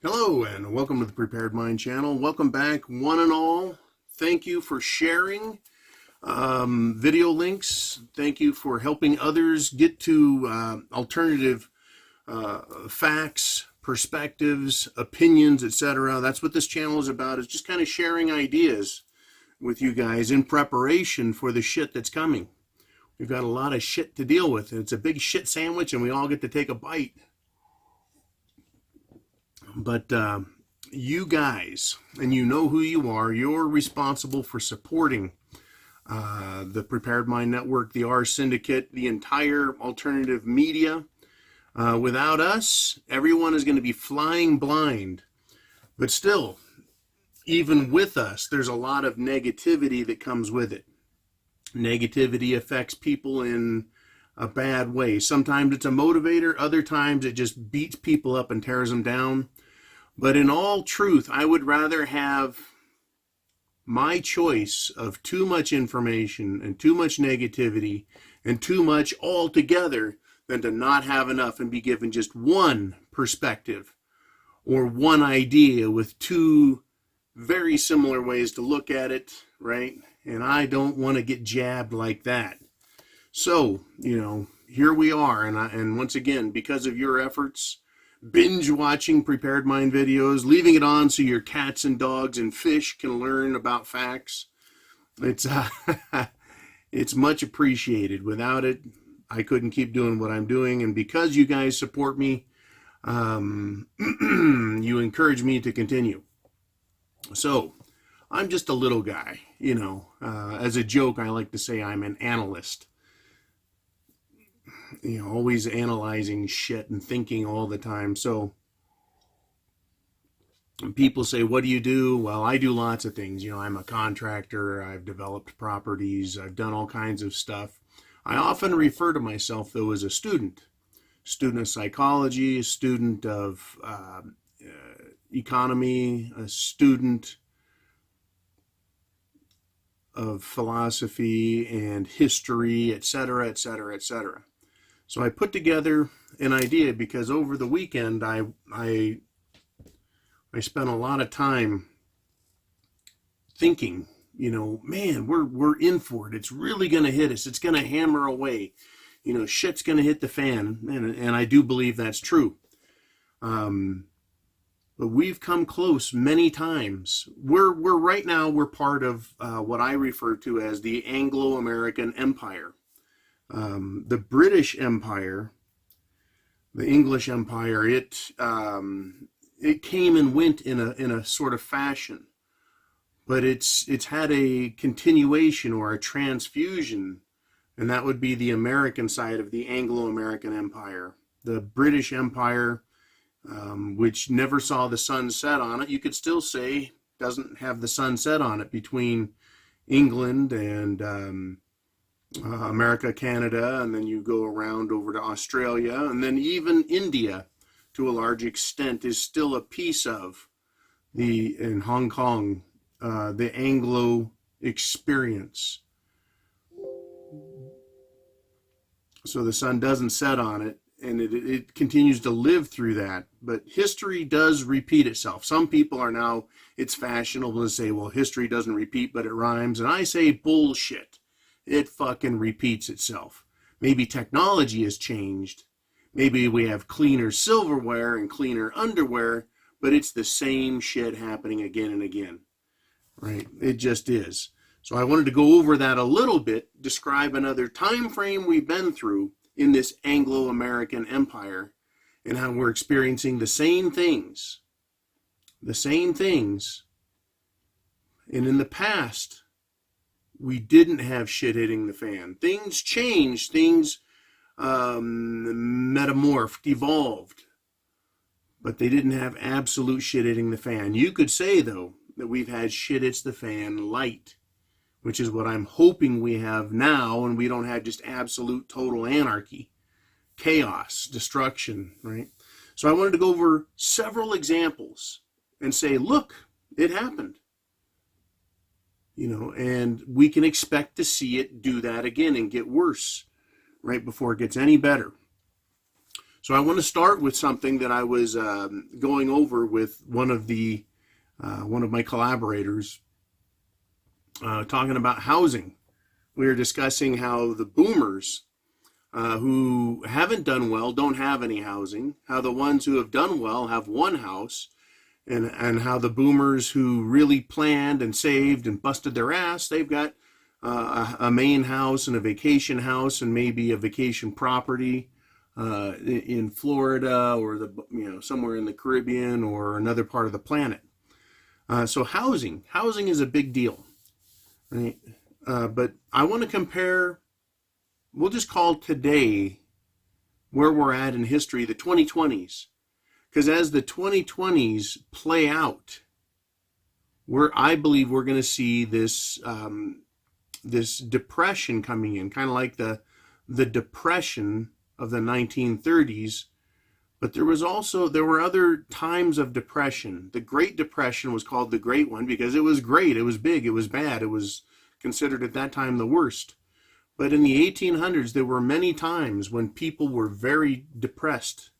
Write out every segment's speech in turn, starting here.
Hello and welcome to the Prepared Mind channel. Welcome back one and all. Thank you for sharing video links. Thank you for helping others get to alternative facts, perspectives, opinions, etc. That's what this channel is about, is just kind of sharing ideas with you guys in preparation for the shit that's coming. We've got a lot of shit to deal with. It's a big shit sandwich and we all get to take a bite. But you guys, and you know who you are, you're responsible for supporting the Prepared Mind Network, the R Syndicate, the entire alternative media. Without us, everyone is going to be flying blind. But still, even with us, there's a lot of negativity that comes with it. Negativity affects people in a bad way. Sometimes it's a motivator, other times it just beats people up and tears them down. But in all truth, I would rather have my choice of too much information and too much negativity and too much altogether than to not have enough and be given just one perspective or one idea with two very similar ways to look at it, right? And I don't want to get jabbed like that. So, here we are. And once again, because of your efforts, binge watching Prepared Mind videos, leaving it on so your cats and dogs and fish can learn about facts. It's it's much appreciated. Without it, I couldn't keep doing what I'm doing. And because you guys support me, you encourage me to continue. So I'm just a little guy, as a joke, I like to say I'm an analyst. Always analyzing shit and thinking all the time. So people say, what do you do? Well, I do lots of things. I'm a contractor. I've developed properties. I've done all kinds of stuff. I often refer to myself, though, as a student of psychology, a student of economy, a student of philosophy and history, etc., etc., etc. So I put together an idea because over the weekend I spent a lot of time thinking, man, we're in for it. It's really going to hit us. It's going to hammer away. Shit's going to hit the fan, and I do believe that's true. But we've come close many times. We're right now we're part of what I refer to as the Anglo-American Empire. The British Empire, the English Empire, it came and went in a sort of fashion, but it's had a continuation or a transfusion, and that would be the American side of the Anglo-American Empire. The British Empire, which never saw the sun set on it, you could still say doesn't have the sun set on it, between England and America, Canada, and then you go around over to Australia, and then even India, to a large extent, is still a piece of in Hong Kong, the Anglo experience. So the sun doesn't set on it, and it continues to live through that. But history does repeat itself. Some people are now, it's fashionable to say, well, history doesn't repeat, but it rhymes. And I say bullshit. It fucking repeats itself. Maybe technology has changed. Maybe we have cleaner silverware and cleaner underwear, but it's the same shit happening again and again, right? It just is. So I wanted to go over that a little bit, describe another time frame we've been through in this Anglo-American Empire and how we're experiencing the same things. The same things. And in the past, we didn't have shit hitting the fan. Things changed, things metamorphed, evolved, but they didn't have absolute shit hitting the fan. You could say, though, that we've had shit hits the fan light, which is what I'm hoping we have now, and we don't have just absolute total anarchy, chaos, destruction, right? So I wanted to go over several examples and say, look, it happened. And we can expect to see it do that again and get worse right before it gets any better. So I want to start with something that I was going over with one of my collaborators, talking about housing. We were discussing how the boomers who haven't done well don't have any housing, how the ones who have done well have one house, and how the boomers who really planned and saved and busted their ass, they've got a main house and a vacation house and maybe a vacation property in Florida or somewhere in the Caribbean or another part of the planet. So housing is a big deal, right? But I want to compare. We'll just call today, where we're at in history, the 2020s. Because as the 2020s play out, I believe we're going to see this this depression coming in, kind of like the depression of the 1930s. But there were other times of depression. The Great Depression was called the Great One because it was great, it was big, it was bad, it was considered at that time the worst. But in the 1800s, there were many times when people were very depressed.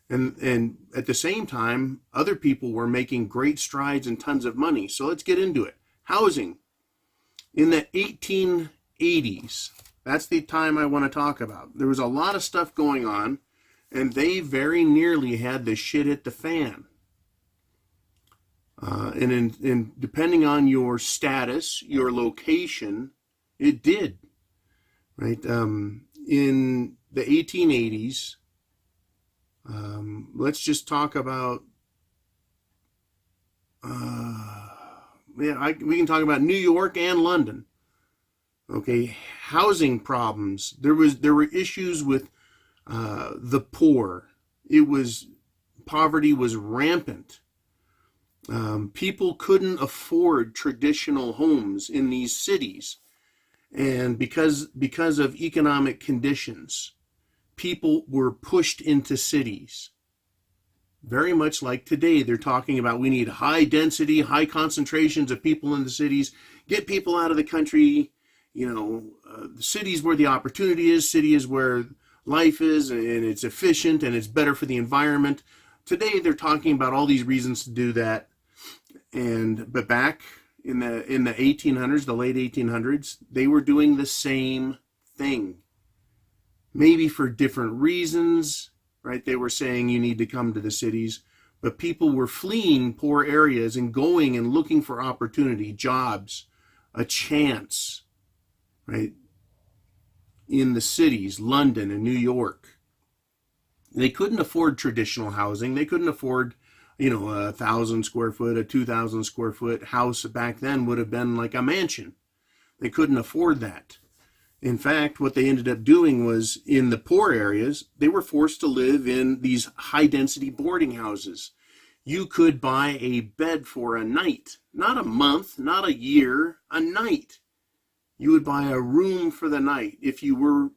And at the same time, other people were making great strides and tons of money. So let's get into it. Housing. In the 1880s, that's the time I want to talk about. There was a lot of stuff going on, and they very nearly had the shit hit the fan. And depending on your status, your location, it did. Right? In the 1880s, let's just talk about, we can talk about New York and London. Okay, housing problems. There were issues with the poor. Poverty was rampant. People couldn't afford traditional homes in these cities. And because of economic conditions, people were pushed into cities. Very much like today, they're talking about we need high density, high concentrations of people in the cities, get people out of the country. The cities where the opportunity is, city is where life is, and it's efficient and it's better for the environment. Today, they're talking about all these reasons to do that. But back in the 1800s, the late 1800s, they were doing the same thing. Maybe for different reasons, right? They were saying you need to come to the cities, but people were fleeing poor areas and going and looking for opportunity, jobs, a chance, right? In the cities, London and New York. They couldn't afford traditional housing. They couldn't afford 1,000 square foot, a 2,000 square foot house back then would have been like a mansion. They couldn't afford that. In fact, what they ended up doing was, in the poor areas, they were forced to live in these high density boarding houses. You could buy a bed for a night, not a month, not a year, a night. You would buy a room for the night. If you were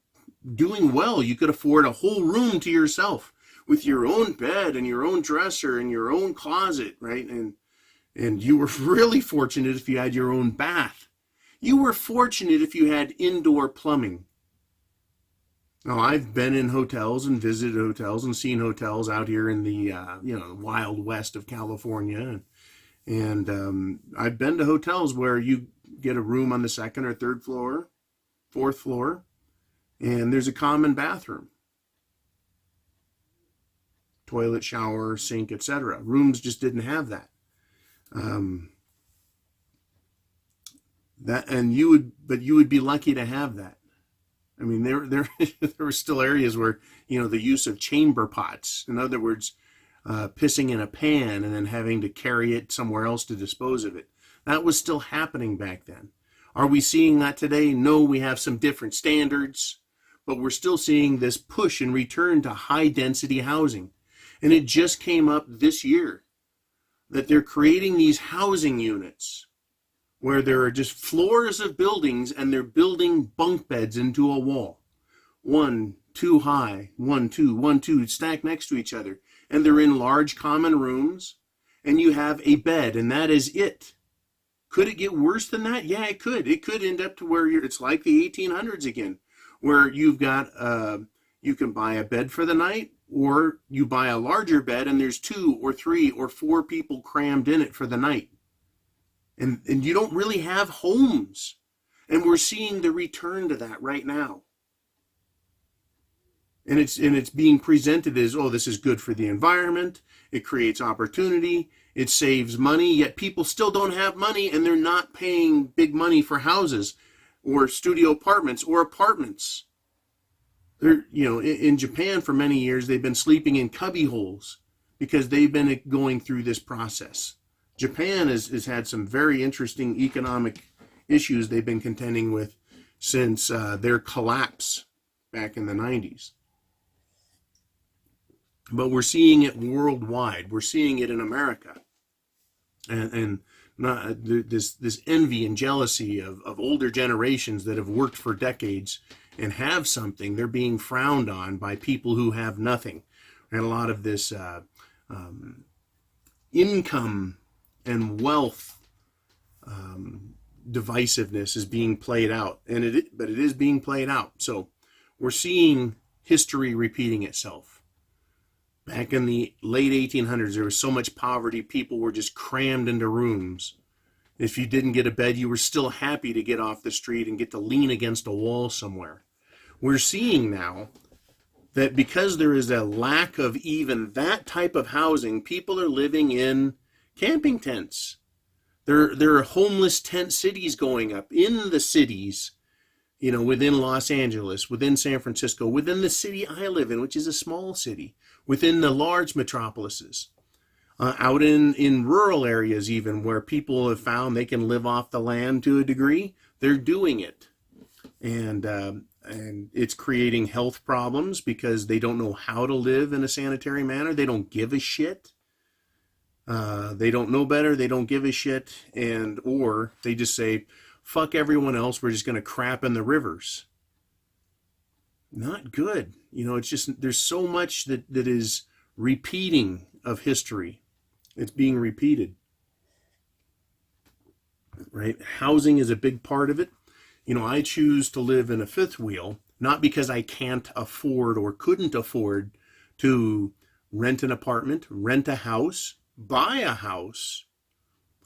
doing well, you could afford a whole room to yourself, with your own bed and your own dresser and your own closet, right? And you were really fortunate if you had your own bath. You were fortunate if you had indoor plumbing. Now, I've been in hotels and visited hotels and seen hotels out here in the wild west of California, and I've been to hotels where you get a room on the second or third floor, fourth floor, and there's a common bathroom. Toilet, shower, sink, etc. Rooms just didn't have that. You would be lucky to have that. I mean, there were still areas where the use of chamber pots, in other words, pissing in a pan and then having to carry it somewhere else to dispose of it. That was still happening back then. Are we seeing that today? No, we have some different standards, but we're still seeing this push and return to high density housing. And it just came up this year that they're creating these housing units where there are just floors of buildings and they're building bunk beds into a wall. 1, 2 high, 1, 2, 1, 2, stacked next to each other. And they're in large common rooms, and you have a bed, and that is it. Could it get worse than that? Yeah, it could. It could end up to where it's like the 1800s again, where you've got, you can buy a bed for the night, Or you buy a larger bed and there's 2 or 3 or 4 people crammed in it for the night. And you don't really have homes. And we're seeing the return to that right now. And it's being presented as, oh, this is good for the environment. It creates opportunity. It saves money. Yet people still don't have money, and they're not paying big money for houses or studio apartments or apartments. They're, in Japan for many years, they've been sleeping in cubby holes because they've been going through this process. Japan has had some very interesting economic issues they've been contending with since their collapse back in the 90s. But we're seeing it worldwide. We're seeing it in America. And not, this envy and jealousy of older generations that have worked for decades and have something, they're being frowned on by people who have nothing. And a lot of this income and wealth divisiveness is being played out. But it is being played out. So we're seeing history repeating itself. Back in the late 1800s, there was so much poverty, people were just crammed into rooms. If you didn't get a bed, you were still happy to get off the street and get to lean against a wall somewhere. We're seeing now that because there is a lack of even that type of housing, people are living in camping tents. There are homeless tent cities going up in the cities, within Los Angeles, within San Francisco, within the city I live in, which is a small city, within the large metropolises, out in rural areas even, where people have found they can live off the land to a degree, they're doing it. And it's creating health problems because they don't know how to live in a sanitary manner. They don't give a shit. They don't know better. They don't give a shit. Or they just say, fuck everyone else. We're just going to crap in the rivers. Not good. It's just, there's so much that is repeating of history. It's being repeated. Right? Housing is a big part of it. I choose to live in a fifth wheel, not because I can't afford or couldn't afford to rent an apartment, rent a house, buy a house.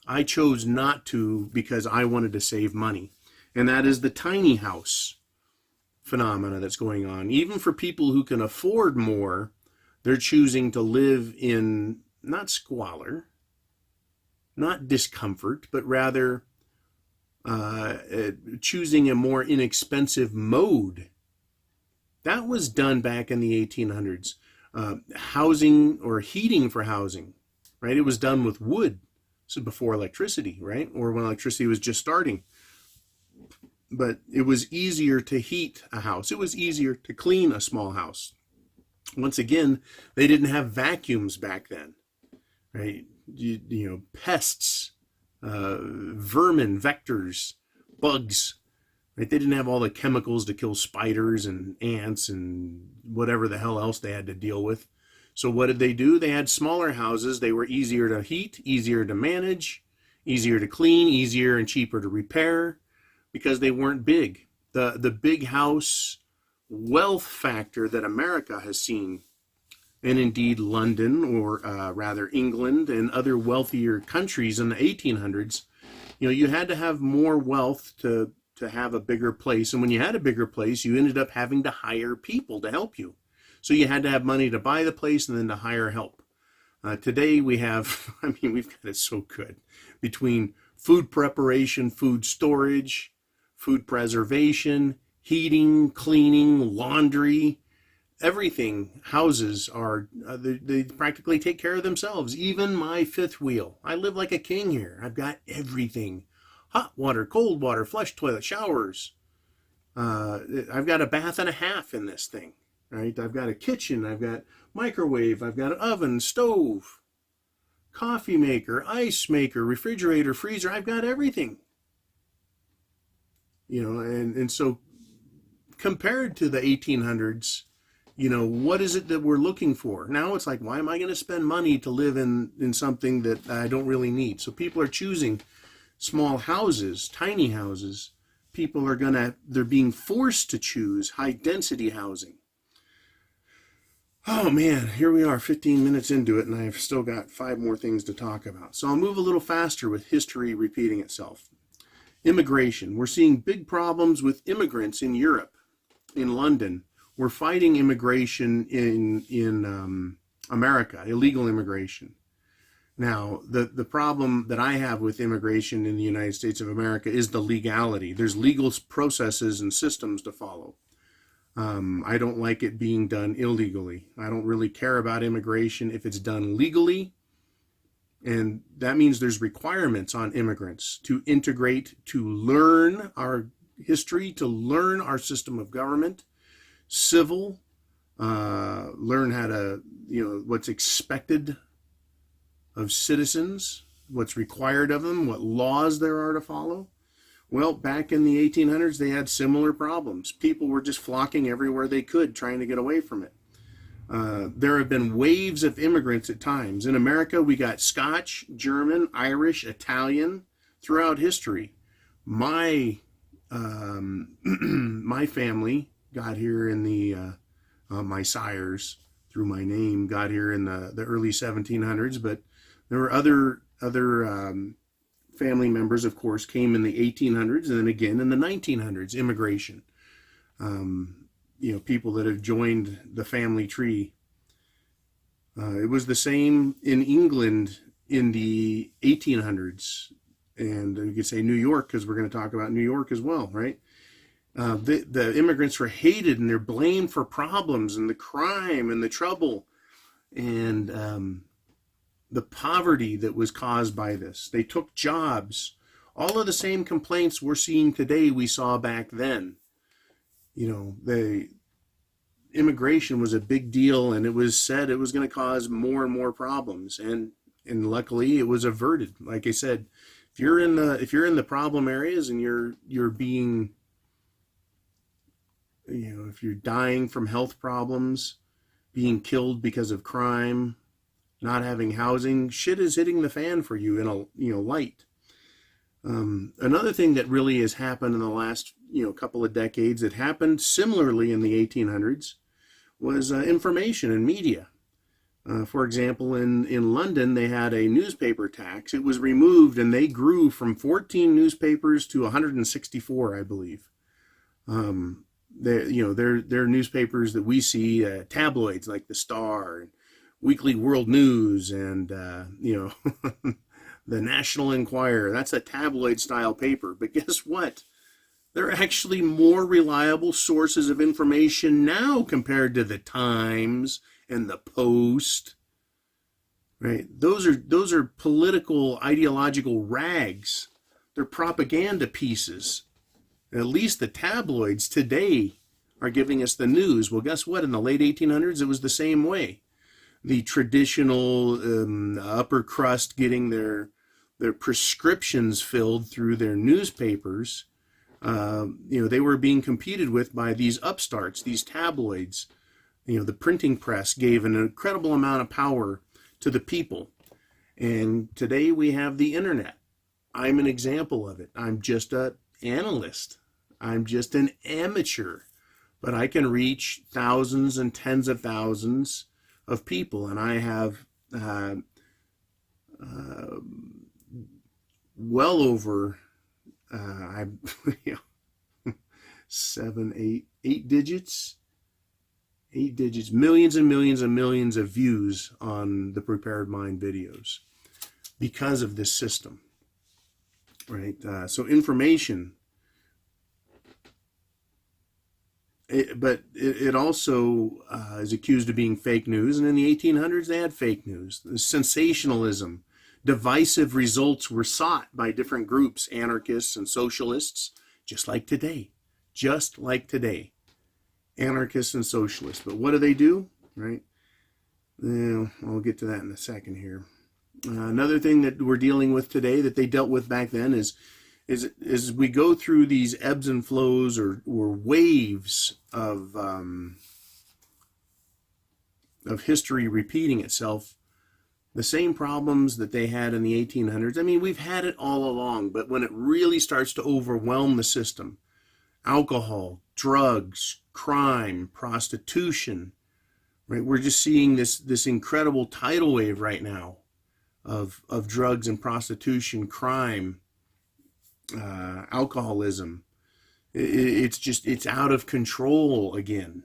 I chose not to because I wanted to save money. And that is the tiny house phenomena that's going on. Even for people who can afford more, they're choosing to live in not squalor, not discomfort, but rather choosing a more inexpensive mode. That was done back in the 1800s. Housing or heating for housing, right? It was done with wood. This is before electricity, right? Or when electricity was just starting. But it was easier to heat a house. It was easier to clean a small house. Once again, they didn't have vacuums back then, right? Pests, vermin, vectors, bugs, right? They didn't have all the chemicals to kill spiders and ants and whatever the hell else they had to deal with. So what did they do? They had smaller houses. They were easier to heat, easier to manage, easier to clean, easier and cheaper to repair because they weren't big. The big house wealth factor that America has seen, and indeed London, or rather England and other wealthier countries in the 1800s, you had to have more wealth to have a bigger place. And when you had a bigger place, you ended up having to hire people to help you. So you had to have money to buy the place and then to hire help. Today we have, we've got it so good. Between food preparation, food storage, food preservation, heating, cleaning, laundry, everything, houses are, they practically take care of themselves. Even my fifth wheel. I live like a king here. I've got everything. Hot water, cold water, flush toilet, showers. I've got a bath and a half in this thing. Right? I've got a kitchen, I've got microwave, I've got an oven, stove, coffee maker, ice maker, refrigerator, freezer. I've got everything. And so compared to the 1800s, what is it that we're looking for? Now it's like, why am I going to spend money to live in something that I don't really need? So people are choosing small houses, tiny houses. People they're being forced to choose high density housing. Oh man, here we are 15 minutes into it, and I've still got 5 more things to talk about. So I'll move a little faster with history repeating itself. Immigration. We're seeing big problems with immigrants in Europe, in London. We're fighting immigration in America, illegal immigration. Now, the problem that I have with immigration in the United States of America is the legality. There's legal processes and systems to follow. I don't like it being done illegally. I don't really care about immigration if it's done legally. And that means there's requirements on immigrants to integrate, to learn our history, to learn our system of government, civil, learn how to, what's expected of citizens, what's required of them, what laws there are to follow. Well, back in the 1800s, they had similar problems. People were just flocking everywhere they could, trying to get away from it. There have been waves of immigrants at times. In America, we got Scotch, German, Irish, Italian throughout history. My my family got here in the my sires through my name got here in the early 1700s, but there were other family members, of course, came in the 1800s and then again in the 1900s. Immigration. People that have joined the family tree. It was the same in England in the 1800s, and you could say New York because we're going to talk about New York as well, right? The immigrants were hated and they're blamed for problems and the crime and the trouble and the poverty that was caused by this. They took jobs. All of the same complaints we're seeing today we saw back then. The immigration was a big deal, and it was said it was going to cause more and more problems, and luckily it was averted. Like I said, if you're in the problem areas and you're being, if you're dying from health problems, being killed because of crime, not having housing, shit is hitting the fan for you in a light. Another thing that really has happened in the last couple of decades that happened similarly in the 1800s was information and media. For example, in London, they had a newspaper tax. It was removed, and they grew from 14 newspapers to 164, I believe. They're newspapers that we see, tabloids like the Star, and Weekly World News, and the National Enquirer. That's a tabloid-style paper. But guess what? They're actually more reliable sources of information now compared to the Times and the Post. Right? Those are political, ideological rags. They're propaganda pieces. At least the tabloids today are giving us the news. Well, guess what? In the late 1800s, it was the same way. The traditional upper crust getting their prescriptions filled through their newspapers. They were being competed with by these upstarts, these tabloids. The printing press gave an incredible amount of power to the people. And today we have the internet. I'm an example of it. I'm just an analyst. I'm just an amateur. But I can reach thousands and tens of thousands of people. And I have well over eight digits, millions and millions and millions of views on the Prepared Mind videos because of this system, right? So information, but it also is accused of being fake news. And in the 1800s, they had fake news, sensationalism. Divisive results were sought by different groups, anarchists and socialists, just like today. Anarchists and socialists. But what do? Right? I'll get to that in a second here. Another thing that we're dealing with today that they dealt with back then is we go through these ebbs and flows or waves of history repeating itself. The same problems that they had in the 1800s. I mean, we've had it all along, but when it really starts to overwhelm the system, alcohol, drugs, crime, prostitution, right? We're just seeing this incredible tidal wave right now of drugs and prostitution, crime, alcoholism. It's out of control again.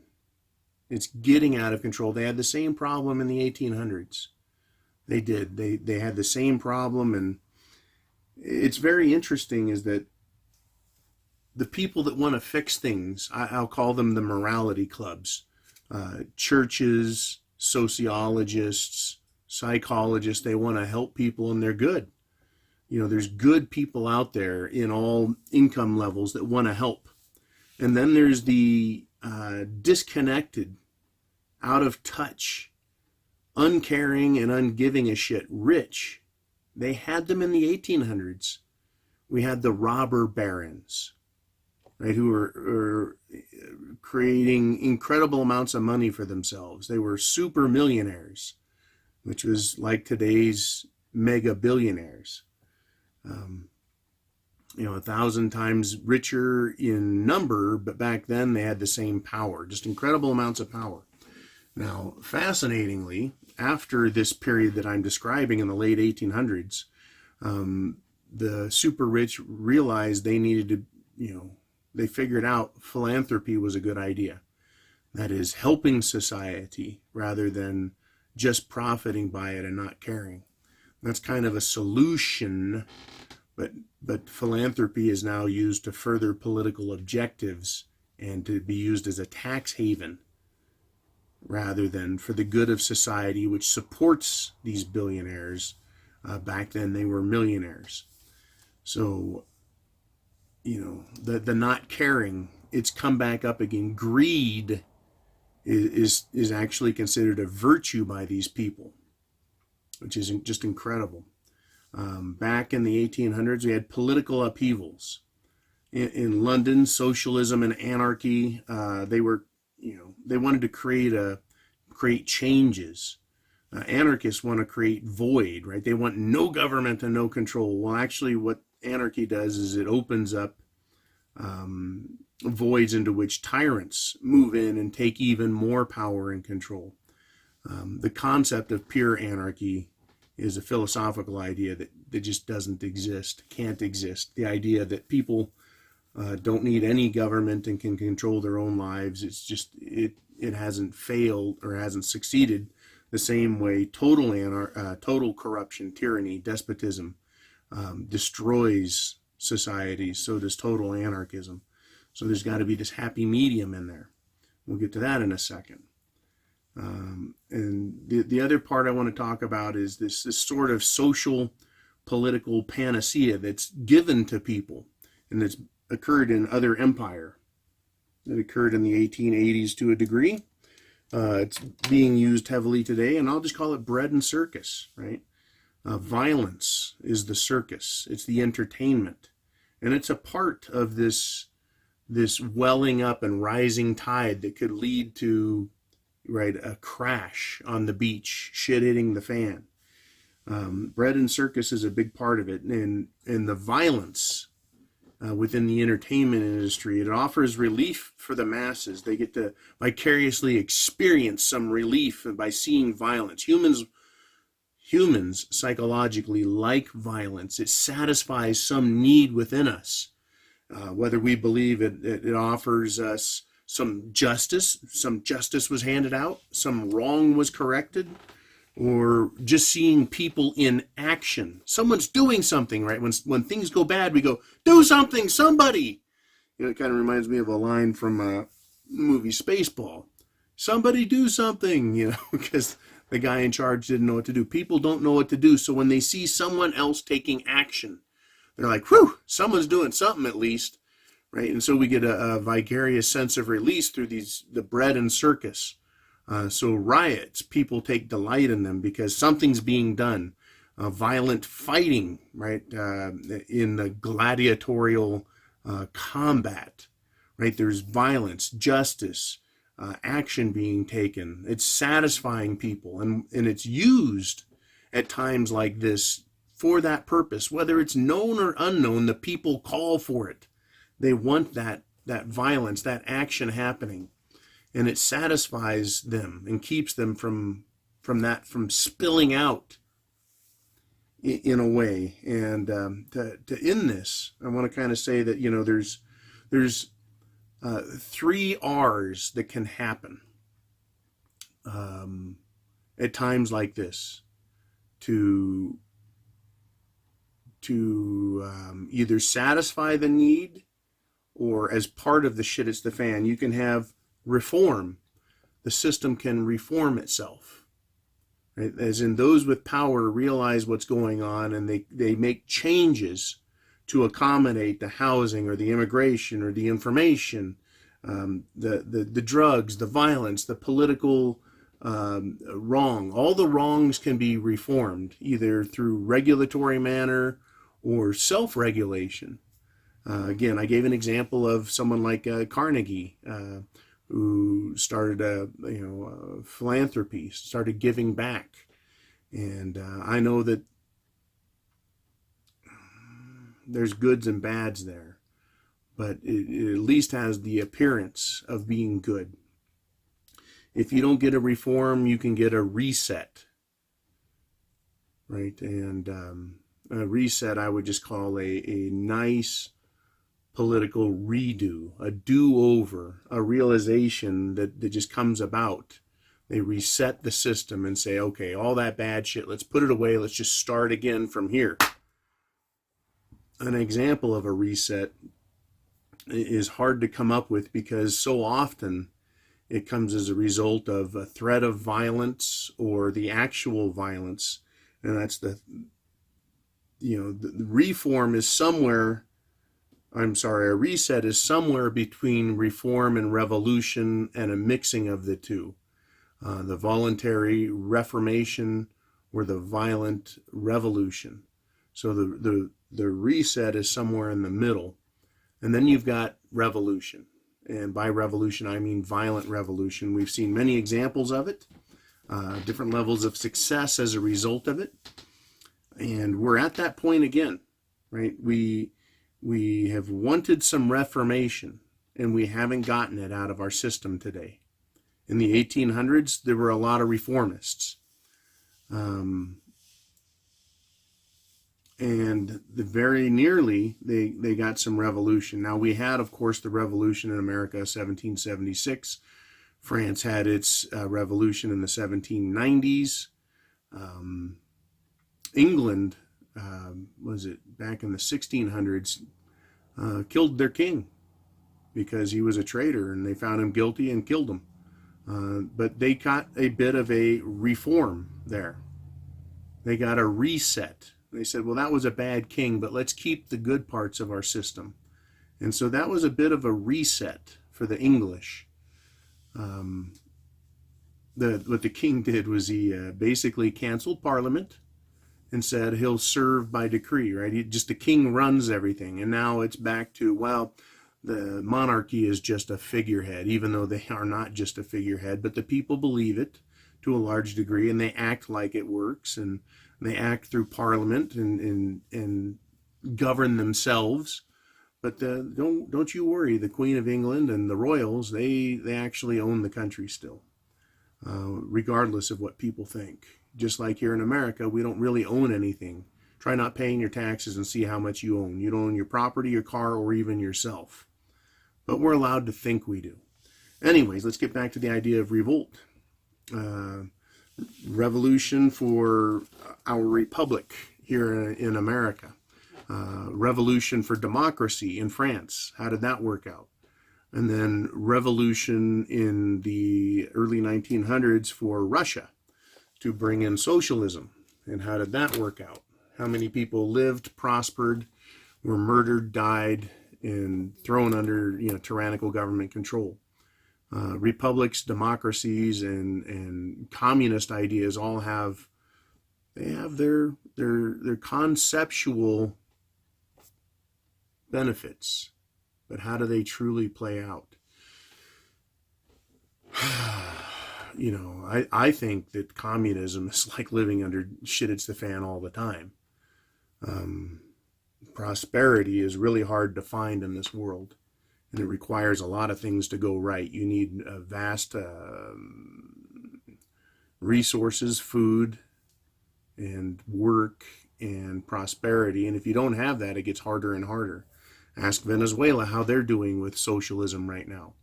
It's getting out of control. They had the same problem in the 1800s. They did. They had the same problem, and it's very interesting is that the people that want to fix things, I'll call them the morality clubs, churches, sociologists, psychologists, they want to help people and they're good. You know, there's good people out there in all income levels that want to help. And then there's the disconnected, out of touch, uncaring and ungiving a shit, rich. They had them in the 1800s. We had the robber barons, right, who were creating incredible amounts of money for themselves. They were super millionaires, which was like today's mega billionaires. 1,000 times richer in number, but back then they had the same power, just incredible amounts of power. Now, fascinatingly, after this period that I'm describing in the late 1800s, the super rich realized they needed to, they figured out philanthropy was a good idea. That is, helping society rather than just profiting by it and not caring. That's kind of a solution, but philanthropy is now used to further political objectives and to be used as a tax haven rather than for the good of society, which supports these billionaires. Back then they were millionaires. So, the not caring, it's come back up again. Greed is actually considered a virtue by these people, which is just incredible. Back in the 1800s, we had political upheavals. In London, socialism and anarchy, they wanted to create changes. Anarchists want to create void, right? They want no government and no control. Well, actually, what anarchy does is it opens up voids into which tyrants move in and take even more power and control. The concept of pure anarchy is a philosophical idea that just doesn't exist, can't exist. The idea that people don't need any government and can control their own lives, it hasn't failed or hasn't succeeded the same way total corruption, tyranny, despotism destroys societies, so does total anarchism. So there's got to be this happy medium in there. We'll get to that in a second. And the other part I want to talk about is this sort of social political panacea that's given to people and that's occurred in other empire. It occurred in the 1880s to a degree. It's being used heavily today, and I'll just call it bread and circus, right? Violence is the circus. It's the entertainment. And it's a part of this welling up and rising tide that could lead to, right, a crash on the beach, shit hitting the fan. Bread and circus is a big part of it. And the violence within the entertainment industry, it offers relief for the masses. They get to vicariously experience some relief by seeing violence. Humans psychologically like violence. It satisfies some need within us. Whether we believe it offers us some justice was handed out, some wrong was corrected, or just seeing people in action. Someone's doing something, right? When things go bad, we go, do something, somebody. It kind of reminds me of a line from the movie Spaceball. Somebody do something, because the guy in charge didn't know what to do. People don't know what to do, so when they see someone else taking action, they're like, whew, someone's doing something at least, right? And so we get a vicarious sense of release through the bread and circus. So riots, people take delight in them because something's being done. Violent fighting, right, in the gladiatorial combat, right? There's violence, justice, action being taken. It's satisfying people, and it's used at times like this for that purpose. Whether it's known or unknown, the people call for it. They want that violence, that action happening. and it satisfies them and keeps them from spilling out in a way. And to end this, I want to kind of say that, there's 3 R's that can happen at times like this to either satisfy the need, or as part of the shit it's the fan. You can have reform. The system can reform itself. Right? As in, those with power realize what's going on, and they make changes to accommodate the housing or the immigration or the information, the drugs, the violence, the political wrong. All the wrongs can be reformed either through regulatory manner or self-regulation. Again, I gave an example of someone like Carnegie, who started a philanthropy, started giving back, and I know that there's goods and bads there, but it at least has the appearance of being good. If you don't get a reform, you can get a reset, right? And a reset I would just call a nice political redo, a do-over, a realization that just comes about. They reset the system and say, okay, all that bad shit, let's put it away, let's just start again from here. An example of a reset is hard to come up with, because so often it comes as a result of a threat of violence or the actual violence. And that's the reform is somewhere, a reset is somewhere between reform and revolution, and a mixing of the two. The voluntary reformation or the violent revolution. So the reset is somewhere in the middle. And then you've got revolution. And by revolution, I mean violent revolution. We've seen many examples of it, different levels of success as a result of it. And we're at that point again, right? We have wanted some reformation, and we haven't gotten it out of our system today. In the 1800s, there were a lot of reformists. And very nearly, they got some revolution. Now, we had, of course, the revolution in America, 1776. France had its revolution in the 1790s. England, back in the 1600s, killed their king because he was a traitor, and they found him guilty and killed him. But they got a bit of a reform there. They got a reset. They said, well, that was a bad king, but let's keep the good parts of our system. And so that was a bit of a reset for the English. What the king did was he basically canceled Parliament and said he'll serve by decree, right? The king runs everything. And now it's back to, well, the monarchy is just a figurehead, even though they are not just a figurehead, but the people believe it to a large degree, and they act like it works, and they act through Parliament and govern themselves. But don't you worry, the Queen of England and the royals, they actually own the country still, regardless of what people think. Just like here in America, we don't really own anything. Try not paying your taxes and see how much you own. You don't own your property, your car, or even yourself. But we're allowed to think we do. Anyways, let's get back to the idea of revolt. Revolution for our republic here in America. Revolution for democracy in France. How did that work out? And then revolution in the early 1900s for Russia to bring in socialism. And how did that work out? How many people lived, prospered, were murdered, died, and thrown under tyrannical government control? Republics, democracies, and communist ideas all have their conceptual benefits, but how do they truly play out? I think that communism is like living under shit it's the fan all the time. Prosperity is really hard to find in this world. And it requires a lot of things to go right. You need vast resources, food, and work, and prosperity. And if you don't have that, it gets harder and harder. Ask Venezuela how they're doing with socialism right now.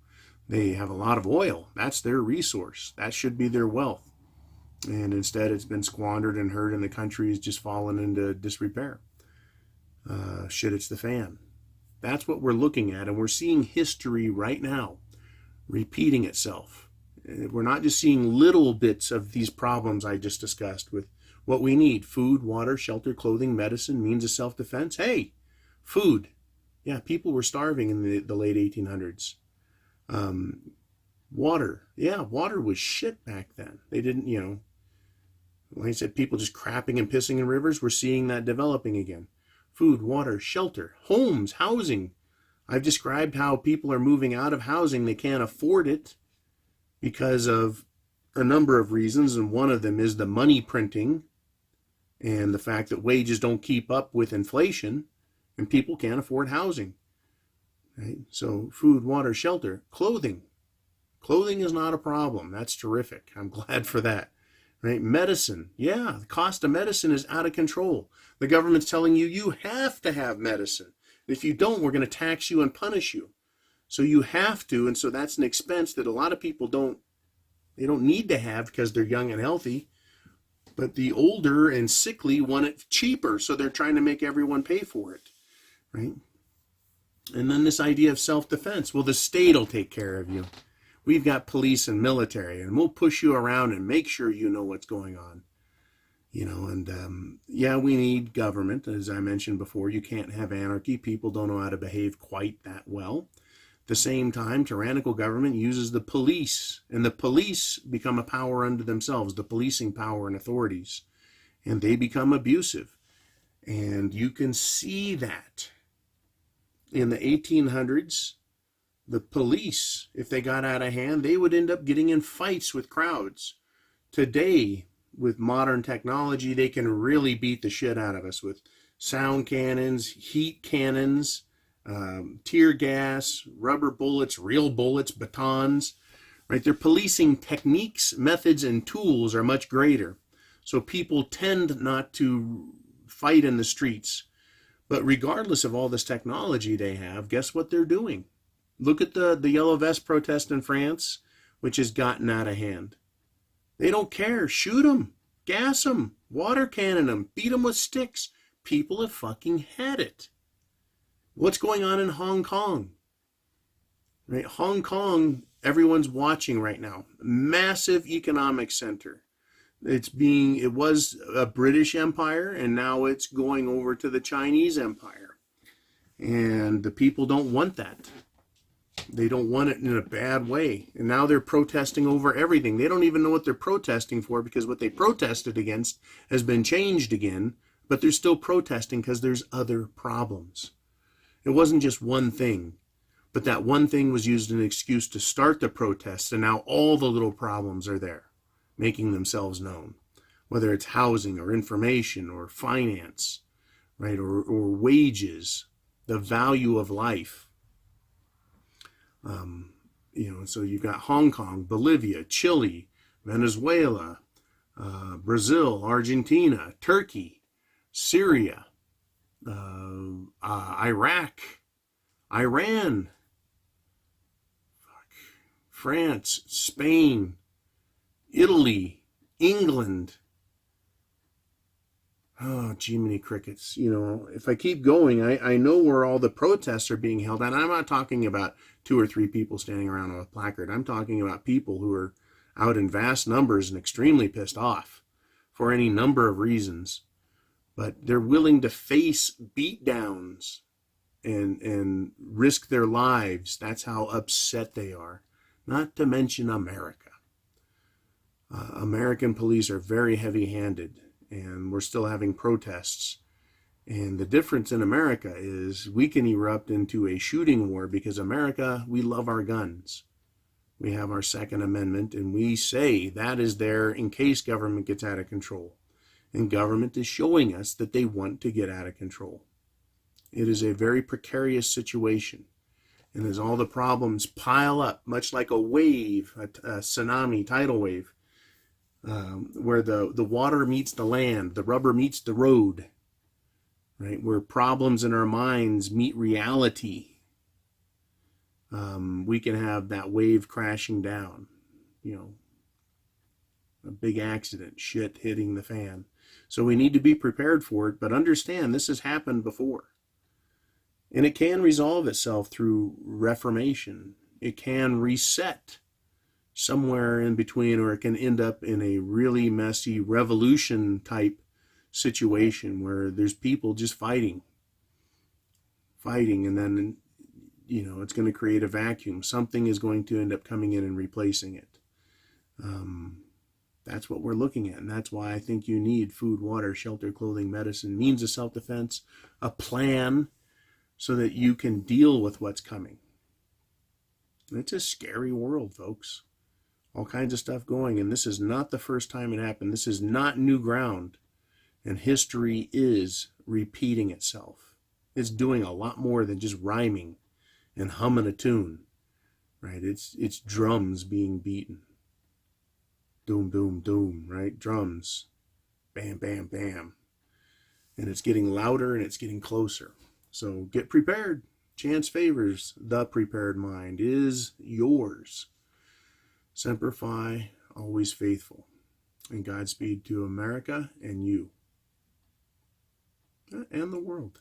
They have a lot of oil. That's their resource. That should be their wealth. And instead, it's been squandered and hurt, and the country has just fallen into disrepair. Shit, it's the fan. That's what we're looking at, and we're seeing history right now repeating itself. We're not just seeing little bits of these problems I just discussed with what we need: food, water, shelter, clothing, medicine, means of self-defense. Hey, food. Yeah, people were starving in the late 1800s. Water. Yeah, water was shit back then. They didn't, like I said, people just crapping and pissing in rivers. We're seeing that developing again. Food, water, shelter, homes, housing. I've described how people are moving out of housing. They can't afford it because of a number of reasons, and one of them is the money printing and the fact that wages don't keep up with inflation, and people can't afford housing. Right? So food, water, shelter, clothing. Clothing is not a problem. That's terrific. I'm glad for that. Right? Medicine. Yeah, the cost of medicine is out of control. The government's telling you you have to have medicine. If you don't, we're going to tax you and punish you. So you have to, and so that's an expense that a lot of people don't need to have because they're young and healthy. But the older and sickly want it cheaper, so they're trying to make everyone pay for it. Right? And then this idea of self-defense. Well, the state will take care of you. We've got police and military, and we'll push you around and make sure you know what's going on. Yeah, we need government. As I mentioned before, you can't have anarchy. People don't know how to behave quite that well. At the same time, tyrannical government uses the police, and the police become a power unto themselves, the policing power and authorities, and they become abusive. And you can see that in the 1800s. The police, if they got out of hand, they would end up getting in fights with crowds. Today, with modern technology, they can really beat the shit out of us with sound cannons, heat cannons, tear gas, rubber bullets, real bullets, batons. Right? Their policing techniques, methods, and tools are much greater. So people tend not to fight in the streets. But regardless of all this technology they have, guess what they're doing? Look at the yellow vest protest in France, which has gotten out of hand. They don't care. Shoot them, gas them, water cannon them, beat them with sticks. People have fucking had it. What's going on in Hong Kong? Right? Hong Kong, everyone's watching right now. Massive economic center. It was a British empire, and now it's going over to the Chinese empire. And the people don't want that. They don't want it in a bad way. And now they're protesting over everything. They don't even know what they're protesting for, because what they protested against has been changed again, but they're still protesting because there's other problems. It wasn't just one thing, but that one thing was used as an excuse to start the protests, and now all the little problems are there, making themselves known, whether it's housing or information or finance, right, or wages, the value of life. So you've got Hong Kong, Bolivia, Chile, Venezuela, Brazil, Argentina, Turkey, Syria, Iraq, Iran, France, Spain, Italy, England. Oh, Jiminy Crickets. If I keep going, I know where all the protests are being held. And I'm not talking about 2 or 3 people standing around with a placard. I'm talking about people who are out in vast numbers and extremely pissed off for any number of reasons. But they're willing to face beatdowns and risk their lives. That's how upset they are. Not to mention America. American police are very heavy-handed, and we're still having protests. And the difference in America is we can erupt into a shooting war because America, we love our guns. We have our Second Amendment, and we say that is there in case government gets out of control. And government is showing us that they want to get out of control. It is a very precarious situation. And as all the problems pile up, much like a wave, a tsunami, tidal wave, where the water meets the land, the rubber meets the road, right? Where problems in our minds meet reality, we can have that wave crashing down, a big accident, shit hitting the fan. So we need to be prepared for it, but understand this has happened before. And it can resolve itself through reformation. It can reset somewhere in between, or it can end up in a really messy revolution type situation where there's people just fighting, and then, it's going to create a vacuum. Something is going to end up coming in and replacing it. That's what we're looking at, and that's why I think you need food, water, shelter, clothing, medicine, means of self-defense, a plan, so that you can deal with what's coming. It's a scary world, folks. All kinds of stuff going, and this is not the first time it happened. This is not new ground, and history is repeating itself. It's doing a lot more than just rhyming and humming a tune, right? It's drums being beaten. Doom, doom, doom, right? Drums. Bam, bam, bam. And it's getting louder and it's getting closer. So get prepared. Chance favors. The prepared mind is yours. Semper Fi, always faithful. And Godspeed to America and you. And the world.